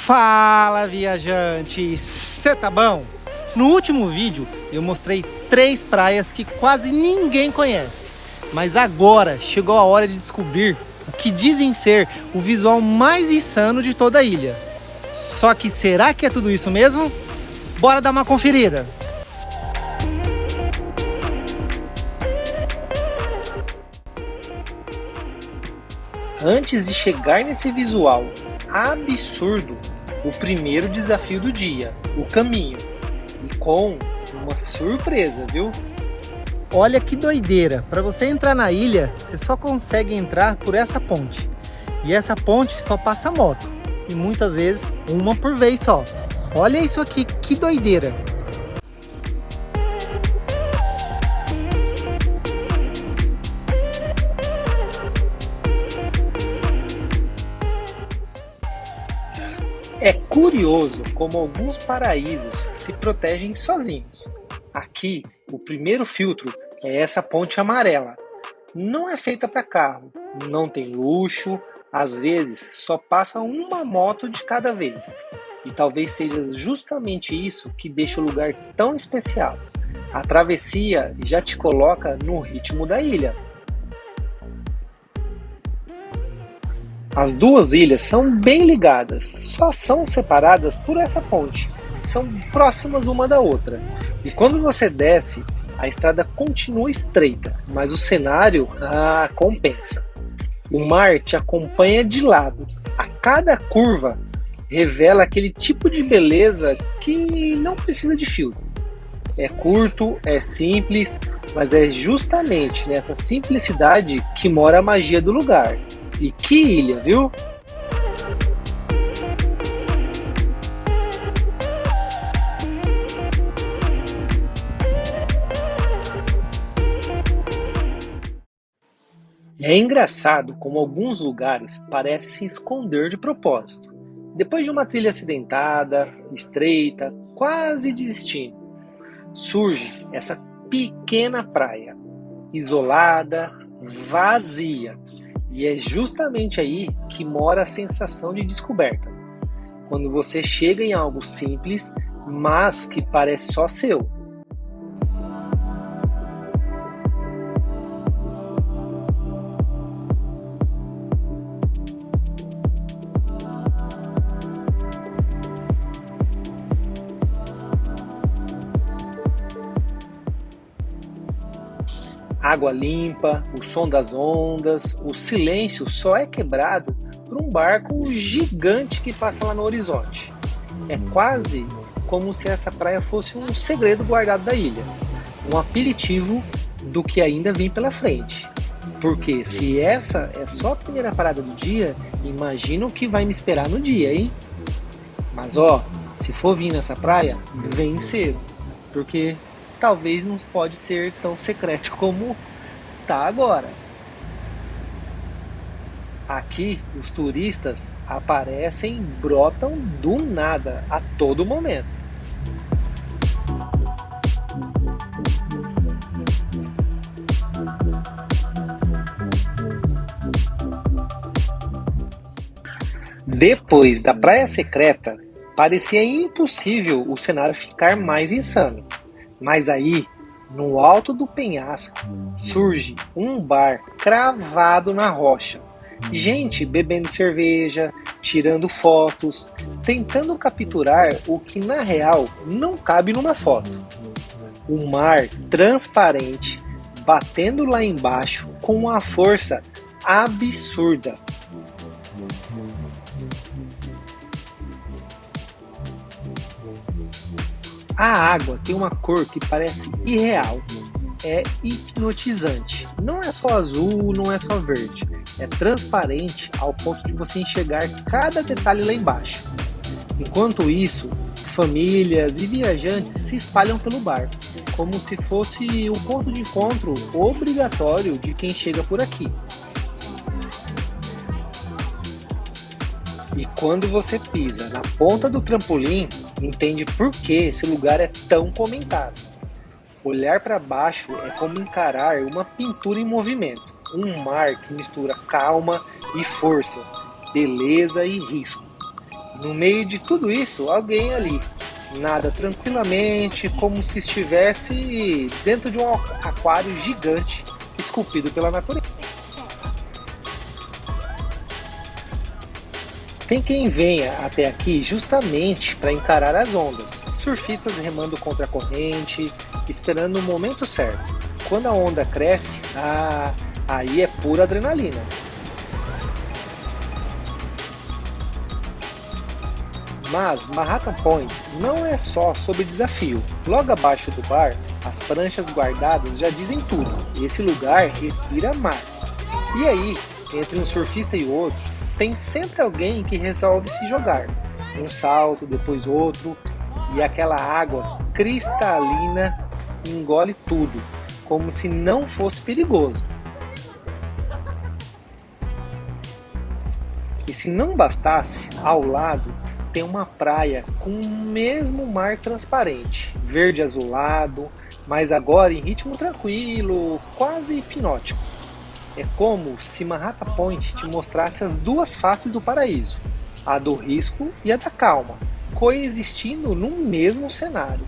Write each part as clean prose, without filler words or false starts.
Fala, viajante! Cê tá bom? No último vídeo eu mostrei 3 praias que quase ninguém conhece. Mas agora chegou a hora de descobrir o que dizem ser o visual mais insano de toda a ilha. Só que será que é tudo isso mesmo? Bora dar uma conferida! Antes de chegar nesse visual absurdo, o primeiro desafio do dia, o caminho. E com uma surpresa, viu? Olha que doideira! Para você entrar na ilha, você só consegue entrar por essa ponte. E essa ponte só passa moto. E muitas vezes uma por vez só. Olha isso aqui, que doideira! É curioso como alguns paraísos se protegem sozinhos. Aqui, o primeiro filtro é essa ponte amarela. Não é feita para carro, não tem luxo, às vezes só passa uma moto de cada vez. E talvez seja justamente isso que deixa o lugar tão especial. A travessia já te coloca no ritmo da ilha. As duas ilhas são bem ligadas, só são separadas por essa ponte. São próximas uma da outra. E quando você desce, a estrada continua estreita, mas o cenário compensa. O mar te acompanha de lado. A cada curva revela aquele tipo de beleza que não precisa de filtro. É curto, é simples, mas é justamente nessa simplicidade que mora a magia do lugar. E que ilha, viu? É engraçado como alguns lugares parecem se esconder de propósito. Depois de uma trilha acidentada, estreita, quase desistindo, surge essa pequena praia, isolada, vazia. E é justamente aí que mora a sensação de descoberta. Quando você chega em algo simples, mas que parece só seu. Água limpa, o som das ondas, o silêncio só é quebrado por um barco gigante que passa lá no horizonte. É quase como se essa praia fosse um segredo guardado da ilha, um aperitivo do que ainda vem pela frente. Porque se essa é só a primeira parada do dia, imagina o que vai me esperar no dia, hein? Mas se for vir nessa praia, vem cedo, porque talvez não pode ser tão secreto como tá agora. Aqui, os turistas aparecem e brotam do nada, a todo momento. Depois da Praia Secreta, parecia impossível o cenário ficar mais insano. Mas aí, no alto do penhasco, surge um bar cravado na rocha. Gente bebendo cerveja, tirando fotos, tentando capturar o que na real não cabe numa foto. O mar transparente, batendo lá embaixo com uma força absurda. A água tem uma cor que parece irreal, é hipnotizante. Não é só azul, não é só verde, é transparente ao ponto de você enxergar cada detalhe lá embaixo. Enquanto isso, famílias e viajantes se espalham pelo bar, como se fosse o ponto de encontro obrigatório de quem chega por aqui. E quando você pisa na ponta do trampolim, entende por que esse lugar é tão comentado. Olhar para baixo é como encarar uma pintura em movimento, um mar que mistura calma e força, beleza e risco. No meio de tudo isso, alguém ali nada tranquilamente, como se estivesse dentro de um aquário gigante esculpido pela natureza. Tem quem venha até aqui justamente para encarar as ondas, surfistas remando contra a corrente, esperando o momento certo. Quando a onda cresce, aí é pura adrenalina. Mas Manhattan Point não é só sobre desafio. Logo abaixo do bar, as pranchas guardadas já dizem tudo. Esse lugar respira mar. E aí, entre um surfista e outro, tem sempre alguém que resolve se jogar. Um salto, depois outro, e aquela água cristalina engole tudo, como se não fosse perigoso. E se não bastasse, ao lado tem uma praia com o mesmo mar transparente, verde azulado, mas agora em ritmo tranquilo, quase hipnótico. É como se Manhattan Point te mostrasse as duas faces do paraíso, a do risco e a da calma, coexistindo no mesmo cenário.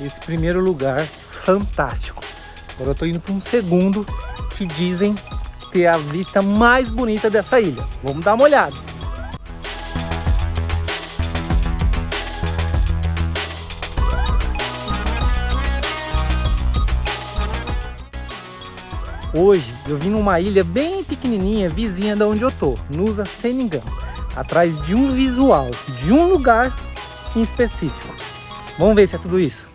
Esse primeiro lugar, fantástico. Agora eu tô indo para um segundo que dizem ter a vista mais bonita dessa ilha. Vamos dar uma olhada. Hoje eu vim numa ilha bem pequenininha, vizinha da onde eu tô, Nusa Ceningan, atrás de um visual, de um lugar em específico. Vamos ver se é tudo isso.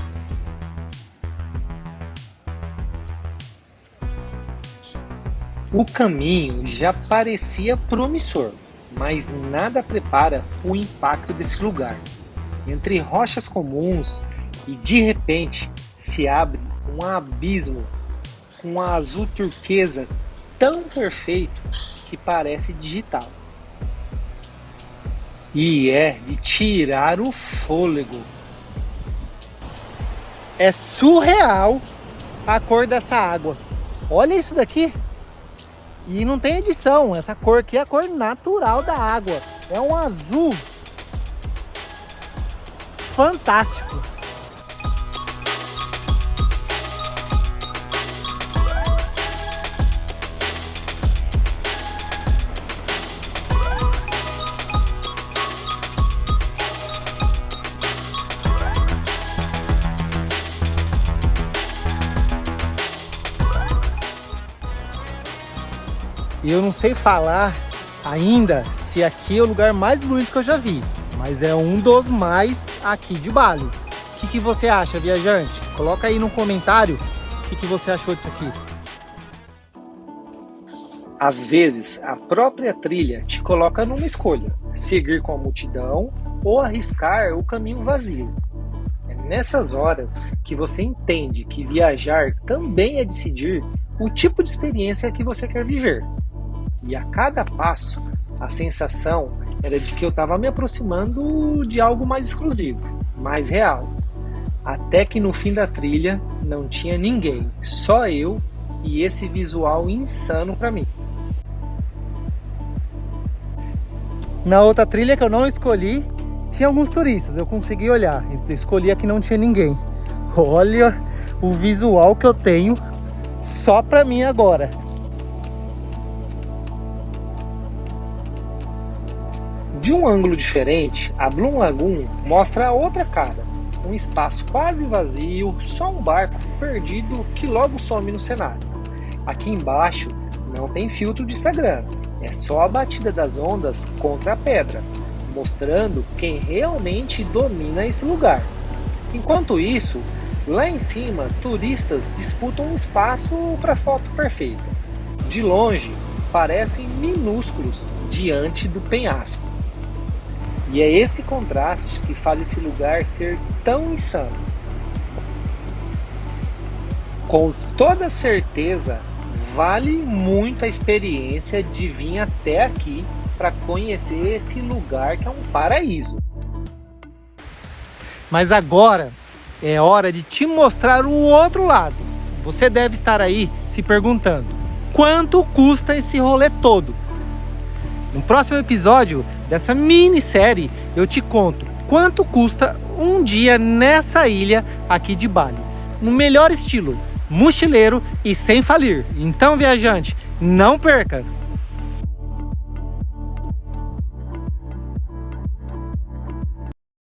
O caminho já parecia promissor, mas nada prepara o impacto desse lugar. Entre rochas comuns e de repente se abre um abismo com um azul turquesa tão perfeito que parece digital. E é de tirar o fôlego. É surreal a cor dessa água. Olha isso daqui. E não tem edição, essa cor aqui é a cor natural da água. É um azul fantástico. E eu não sei falar ainda se aqui é o lugar mais bonito que eu já vi, mas é um dos mais aqui de Bali. O que você acha, viajante? Coloca aí no comentário o que você achou disso aqui. Às vezes, a própria trilha te coloca numa escolha: seguir com a multidão ou arriscar o caminho vazio. É nessas horas que você entende que viajar também é decidir o tipo de experiência que você quer viver. E a cada passo, a sensação era de que eu estava me aproximando de algo mais exclusivo, mais real. Até que no fim da trilha não tinha ninguém, só eu e esse visual insano para mim. Na outra trilha que eu não escolhi, tinha alguns turistas, eu consegui olhar, eu escolhi a que não tinha ninguém. Olha o visual que eu tenho só para mim agora. De um ângulo diferente, a Bloom Lagoon mostra a outra cara, um espaço quase vazio, só um barco perdido que logo some no cenário. Aqui embaixo não tem filtro de Instagram, é só a batida das ondas contra a pedra, mostrando quem realmente domina esse lugar. Enquanto isso, lá em cima, turistas disputam um espaço para foto perfeita. De longe, parecem minúsculos diante do penhasco. E é esse contraste que faz esse lugar ser tão insano. Com toda certeza, vale muito a experiência de vir até aqui para conhecer esse lugar que é um paraíso. Mas agora é hora de te mostrar o outro lado. Você deve estar aí se perguntando: quanto custa esse rolê todo? No próximo episódio dessa minissérie eu te conto quanto custa um dia nessa ilha aqui de Bali, no melhor estilo, mochileiro e sem falir. Então, viajante, não perca!